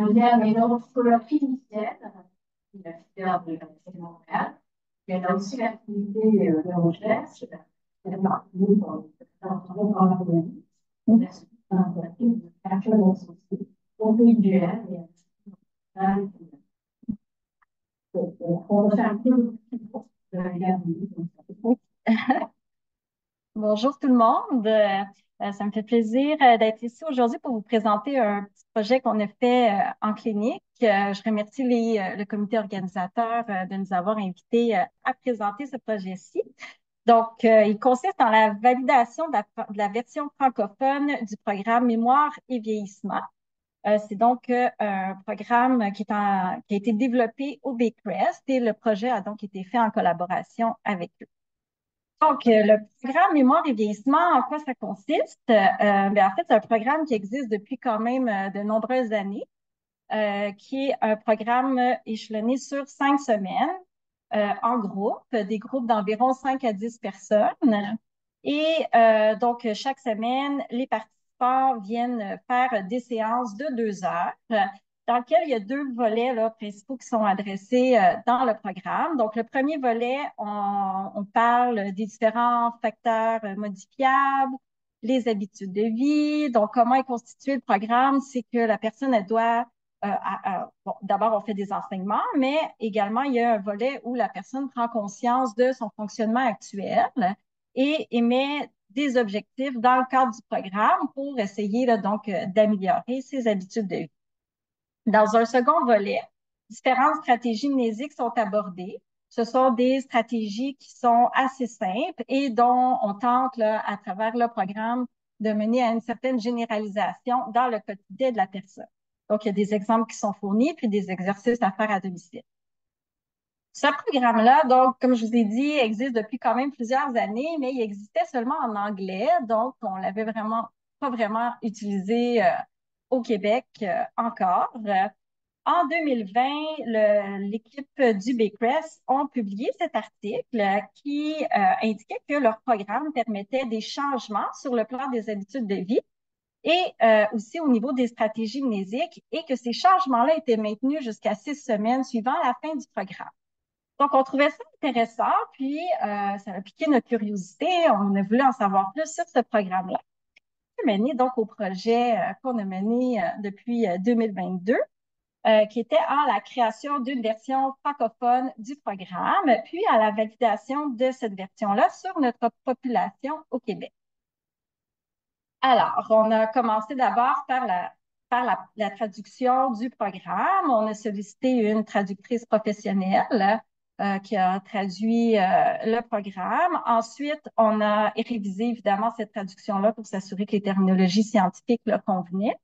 Il y a une autre clinicienne, qui est filière de l'Université de Montréal. Il y a aussi l'activité de recherche. Elle est partie dans le programme de au pays du L, on va faire un peu de regarder. Bonjour tout le monde. Ça me fait plaisir d'être ici aujourd'hui pour vous présenter un petit projet qu'on a fait en clinique. Je remercie le comité organisateur de nous avoir invités à présenter ce projet-ci. Donc, il consiste en la validation de la version francophone du programme Mémoire et vieillissement. C'est donc un programme qui a été développé au Baycrest et le projet a donc été fait en collaboration avec eux. Donc, le programme Mémoire et vieillissement, en quoi ça consiste? En fait, c'est un programme qui existe depuis quand même de nombreuses années, qui est un programme échelonné sur 5 semaines en groupe, des groupes d'environ 5 à 10 personnes. Et donc, chaque semaine, les participants viennent faire des séances de 2 heures dans lesquelles il y a deux volets là, principaux qui sont adressés dans le programme. Donc, le premier volet, on parle des différents facteurs modifiables, les habitudes de vie. Donc, comment est constitué le programme? C'est que la personne, elle doit bon, d'abord, on fait des enseignements, mais également, il y a un volet où la personne prend conscience de son fonctionnement actuel et émet des objectifs dans le cadre du programme pour essayer là, donc d'améliorer ses habitudes de vie. Dans un second volet, différentes stratégies mnésiques sont abordées. Ce sont des stratégies qui sont assez simples et dont on tente, là, à travers le programme, de mener à une certaine généralisation dans le quotidien de la personne. Donc, il y a des exemples qui sont fournis, puis des exercices à faire à domicile. Ce programme-là, donc, comme je vous ai dit, existe depuis quand même plusieurs années, mais il existait seulement en anglais, donc on l'avait vraiment pas vraiment utilisé au Québec encore. En 2020, l'équipe du Baycrest ont publié cet article qui indiquait que leur programme permettait des changements sur le plan des habitudes de vie et aussi au niveau des stratégies mnésiques et que ces changements-là étaient maintenus jusqu'à 6 semaines suivant la fin du programme. Donc, on trouvait ça intéressant, puis ça a piqué notre curiosité. On a voulu en savoir plus sur ce programme-là. On a mené donc au projet qu'on a mené depuis 2022 qui était à la création d'une version francophone du programme, puis à la validation de cette version-là sur notre population au Québec. Alors, on a commencé d'abord par la traduction du programme. On a sollicité une traductrice professionnelle qui a traduit le programme. Ensuite, on a révisé évidemment cette traduction-là pour s'assurer que les terminologies scientifiques le convenaient.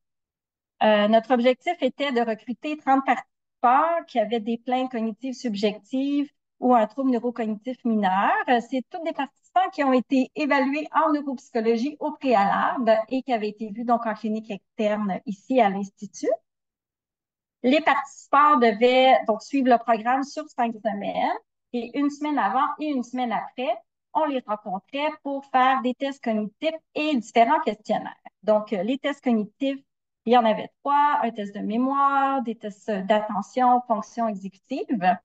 Notre objectif était de recruter 30 participants qui avaient des plaintes cognitives subjectives ou un trouble neurocognitif mineur. C'est tous des participants qui ont été évalués en neuropsychologie au préalable et qui avaient été vus donc en clinique externe ici à l'Institut. Les participants devaient donc suivre le programme sur 5 semaines et une semaine avant et une semaine après, on les rencontrait pour faire des tests cognitifs et différents questionnaires. Donc, les tests cognitifs, il y en avait trois, un test de mémoire, des tests d'attention, fonction exécutive,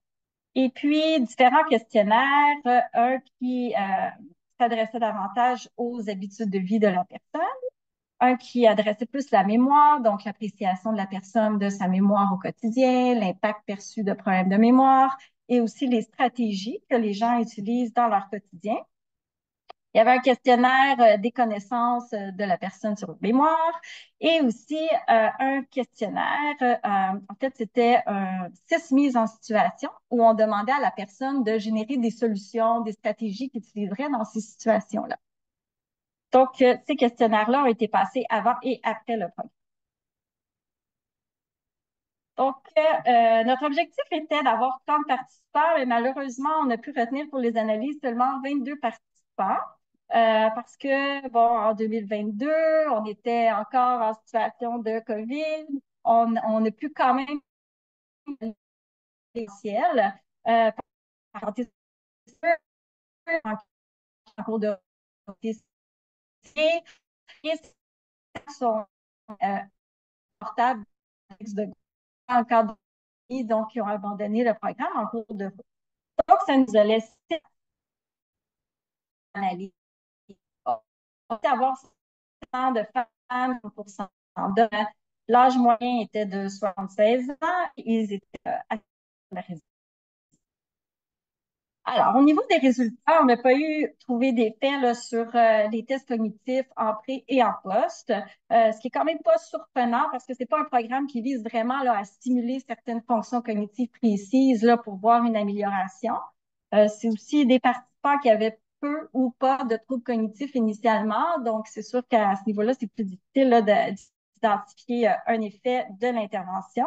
et puis différents questionnaires, un qui s'adressait davantage aux habitudes de vie de la personne, un qui adressait plus la mémoire, donc l'appréciation de la personne de sa mémoire au quotidien, l'impact perçu de problèmes de mémoire et aussi les stratégies que les gens utilisent dans leur quotidien. Il y avait un questionnaire des connaissances de la personne sur la mémoire et aussi un questionnaire, en fait, c'était 6 mises en situation où on demandait à la personne de générer des solutions, des stratégies qu'il utiliserait dans ces situations-là. Donc, ces questionnaires-là ont été passés avant et après le programme. Donc, notre objectif était d'avoir 30 participants, mais malheureusement, on a pu retenir pour les analyses seulement 22 participants parce que, bon, en 2022, on était encore en situation de COVID. On a pu quand même l'essentiel par exemple, en cours de et sont portables en cadre donc qui ont abandonné le programme en cours de route. Donc, ça nous a laissé analyser avoir 100% de femmes, 100% d'hommes. L'âge moyen était de 76 ans. Ils étaient scolarisés. Alors, au niveau des résultats, on n'a pas trouvé d'effet là, sur les tests cognitifs en pré et en post, ce qui est quand même pas surprenant parce que c'est pas un programme qui vise vraiment là, à stimuler certaines fonctions cognitives précises là, pour voir une amélioration. C'est aussi des participants qui avaient peu ou pas de troubles cognitifs initialement, donc c'est sûr qu'à ce niveau-là, c'est plus difficile là, d'identifier un effet de l'intervention.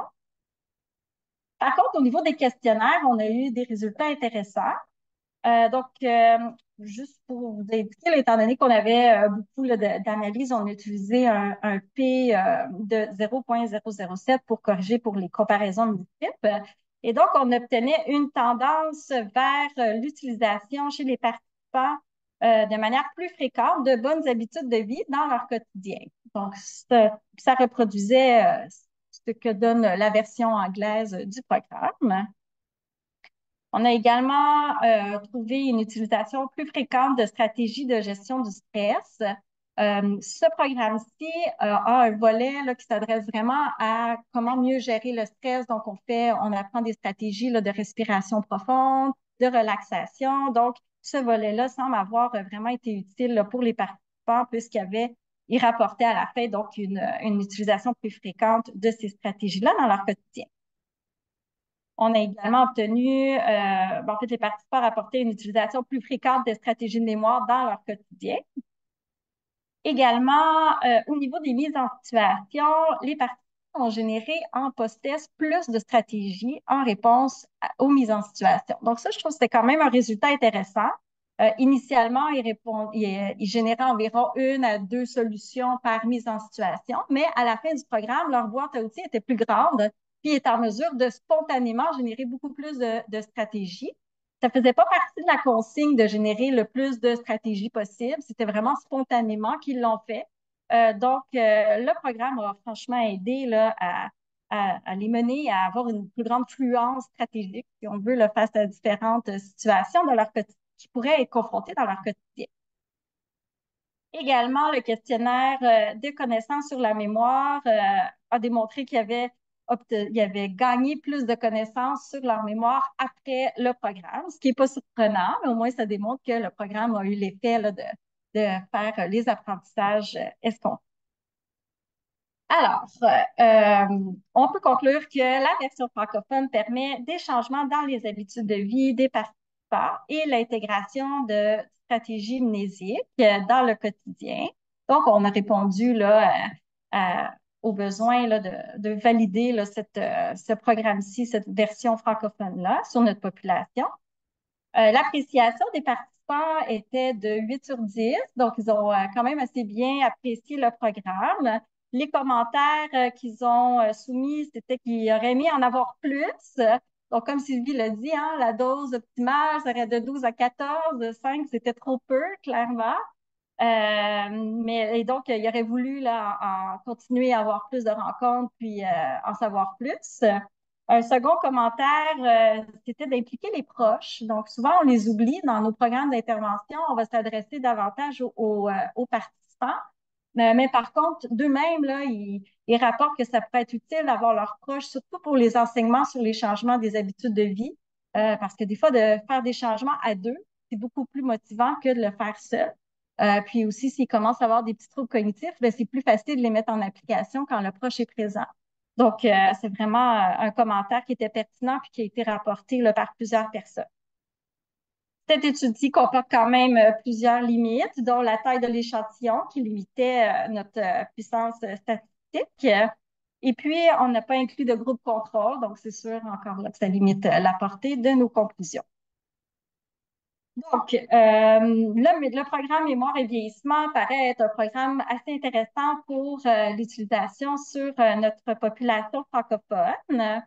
Par contre, au niveau des questionnaires, on a eu des résultats intéressants. Donc, juste pour vous indiquer, étant donné qu'on avait beaucoup d'analyses, on a utilisé un P de 0,007 pour corriger pour les comparaisons multiples. Et donc, on obtenait une tendance vers l'utilisation chez les participants de manière plus fréquente de bonnes habitudes de vie dans leur quotidien. Donc, ça reproduisait ce que donne la version anglaise du programme. On a également trouvé une utilisation plus fréquente de stratégies de gestion du stress. Ce programme-ci a un volet là, qui s'adresse vraiment à comment mieux gérer le stress. Donc, on apprend des stratégies là, de respiration profonde, de relaxation. Donc, ce volet-là semble avoir vraiment été utile là, pour les participants il rapportait à la fin donc une utilisation plus fréquente de ces stratégies-là dans leur quotidien. On a également obtenu, en fait, les participants rapportaient une utilisation plus fréquente des stratégies de mémoire dans leur quotidien. Également, au niveau des mises en situation, les participants ont généré en post-test plus de stratégies en réponse aux mises en situation. Donc ça, je trouve que c'était quand même un résultat intéressant. Initialement, ils généraient environ 1 à 2 solutions par mise en situation, mais à la fin du programme, leur boîte à outils était plus grande, puis est en mesure de spontanément générer beaucoup plus de stratégies. Ça ne faisait pas partie de la consigne de générer le plus de stratégies possibles. C'était vraiment spontanément qu'ils l'ont fait. Donc, le programme a franchement aidé là, à les mener à avoir une plus grande fluence stratégique, si on veut, là, face à différentes situations de leur quotidien qui pourraient être confrontés dans leur quotidien. Également, le questionnaire de connaissances sur la mémoire a démontré qu'il y avait gagné plus de connaissances sur leur mémoire après le programme, ce qui n'est pas surprenant, mais au moins ça démontre que le programme a eu l'effet là, de faire les apprentissages escomptés. Alors, on peut conclure que la version francophone permet des changements dans les habitudes de vie des participants et l'intégration de stratégies mnésiques dans le quotidien. Donc, on a répondu là, aux besoins là, de valider là, ce programme-ci, cette version francophone-là sur notre population. L'appréciation des participants était de 8 sur 10, donc ils ont quand même assez bien apprécié le programme. Les commentaires qu'ils ont soumis, c'était qu'ils auraient aimé en avoir plus. Donc, comme Sylvie l'a dit, hein, la dose optimale serait de 12 à 14, 5, c'était trop peu, clairement. Et donc, il aurait voulu là, en continuer à avoir plus de rencontres puis en savoir plus. Un second commentaire, c'était d'impliquer les proches. Donc, souvent, on les oublie dans nos programmes d'intervention. On va s'adresser davantage aux participants. Mais par contre, d'eux-mêmes, là, ils rapportent que ça peut être utile d'avoir leurs proches, surtout pour les enseignements sur les changements des habitudes de vie. Parce que des fois, de faire des changements à deux, c'est beaucoup plus motivant que de le faire seul. Puis aussi, s'ils commencent à avoir des petits troubles cognitifs, ben, c'est plus facile de les mettre en application quand le proche est présent. Donc, c'est vraiment un commentaire qui était pertinent puis qui a été rapporté là, par plusieurs personnes. Cette étude comporte quand même plusieurs limites, dont la taille de l'échantillon qui limitait notre puissance statistique. Et puis, on n'a pas inclus de groupe contrôle, donc c'est sûr encore là que ça limite la portée de nos conclusions. Donc, le programme Mémoire et vieillissement paraît être un programme assez intéressant pour l'utilisation sur notre population francophone.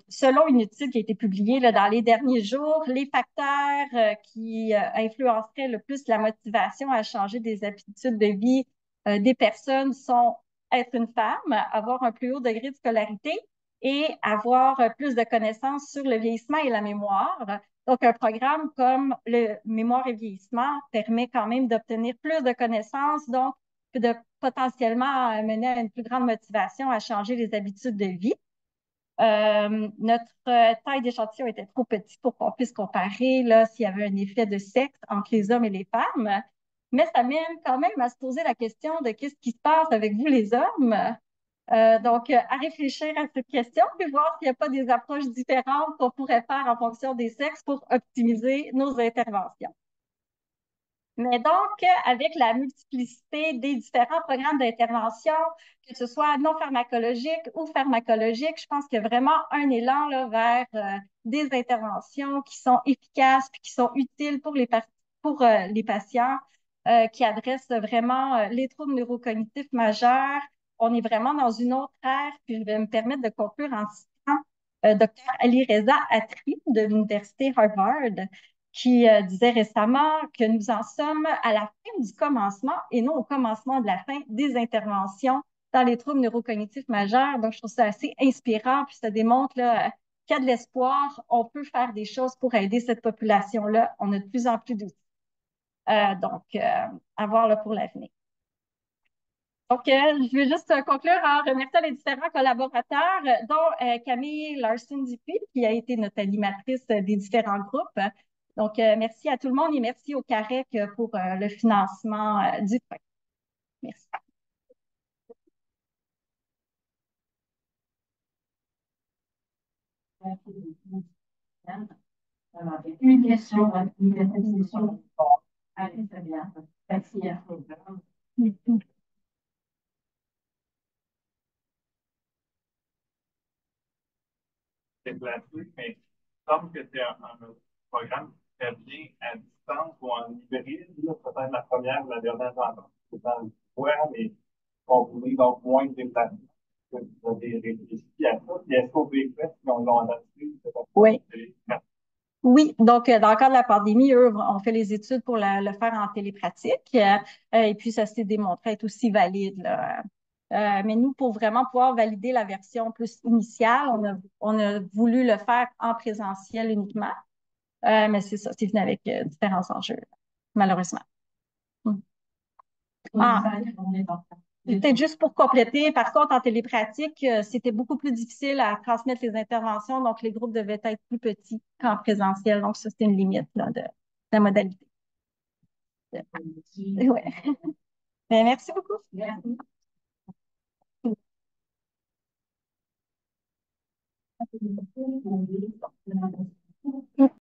Selon une étude qui a été publiée là, dans les derniers jours, les facteurs qui influenceraient le plus la motivation à changer des habitudes de vie des personnes sont être une femme, avoir un plus haut degré de scolarité et avoir plus de connaissances sur le vieillissement et la mémoire. Donc, un programme comme le mémoire et vieillissement permet quand même d'obtenir plus de connaissances, donc de potentiellement mener à une plus grande motivation à changer les habitudes de vie. Notre taille d'échantillon était trop petit pour qu'on puisse comparer là, s'il y avait un effet de sexe entre les hommes et les femmes. Mais ça mène quand même à se poser la question de qu'est-ce qui se passe avec vous, les hommes. Donc, à réfléchir à cette question, puis voir s'il n'y a pas des approches différentes qu'on pourrait faire en fonction des sexes pour optimiser nos interventions. Mais donc, avec la multiplicité des différents programmes d'intervention, que ce soit non pharmacologique ou pharmacologique, je pense qu'il y a vraiment un élan là, vers des interventions qui sont efficaces puis qui sont utiles pour les patients, qui adressent vraiment les troubles neurocognitifs majeurs. On est vraiment dans une autre ère, puis je vais me permettre de conclure en citant Dr. Ali Reza Atri de l'Université Harvard, qui disait récemment que nous en sommes à la fin du commencement et non au commencement de la fin des interventions dans les troubles neurocognitifs majeurs. Donc, je trouve ça assez inspirant, puis ça démontre là, qu'il y a de l'espoir, on peut faire des choses pour aider cette population-là. On a de plus en plus d'outils. Donc, à voir là, pour l'avenir. Donc, je vais juste conclure en remerciant les différents collaborateurs, dont Camille Larson-Dupuis, qui a été notre animatrice des différents groupes. Donc, merci à tout le monde et merci au CAREC pour le financement du projet. Merci. Alors, une question, une question. Allez, très bien. Merci. C'est placé, mais il semble que c'est un programme qui fait bien à distance ou en hybride. Peut-être la première ou la dernière rencontre, c'est dans le web, mais combiné, donc moins de déplacements. Vous avez réfléchi à ça. Puis est-ce qu'au BFS, ils l'ont adapté? Oui. Oui, donc dans le cadre de la pandémie, eux, on fait les études pour le faire en télépratique et puis ça s'est démontré être aussi valide, là. Mais nous, pour vraiment pouvoir valider la version plus initiale, on a voulu le faire en présentiel uniquement. Mais c'est ça, c'est venu avec différents enjeux, malheureusement. Ah, peut-être juste pour compléter, par contre, en télépratique, c'était beaucoup plus difficile à transmettre les interventions, donc les groupes devaient être plus petits qu'en présentiel. Donc, ça, c'était une limite là, de la modalité. Ouais. Ben, merci beaucoup. Merci.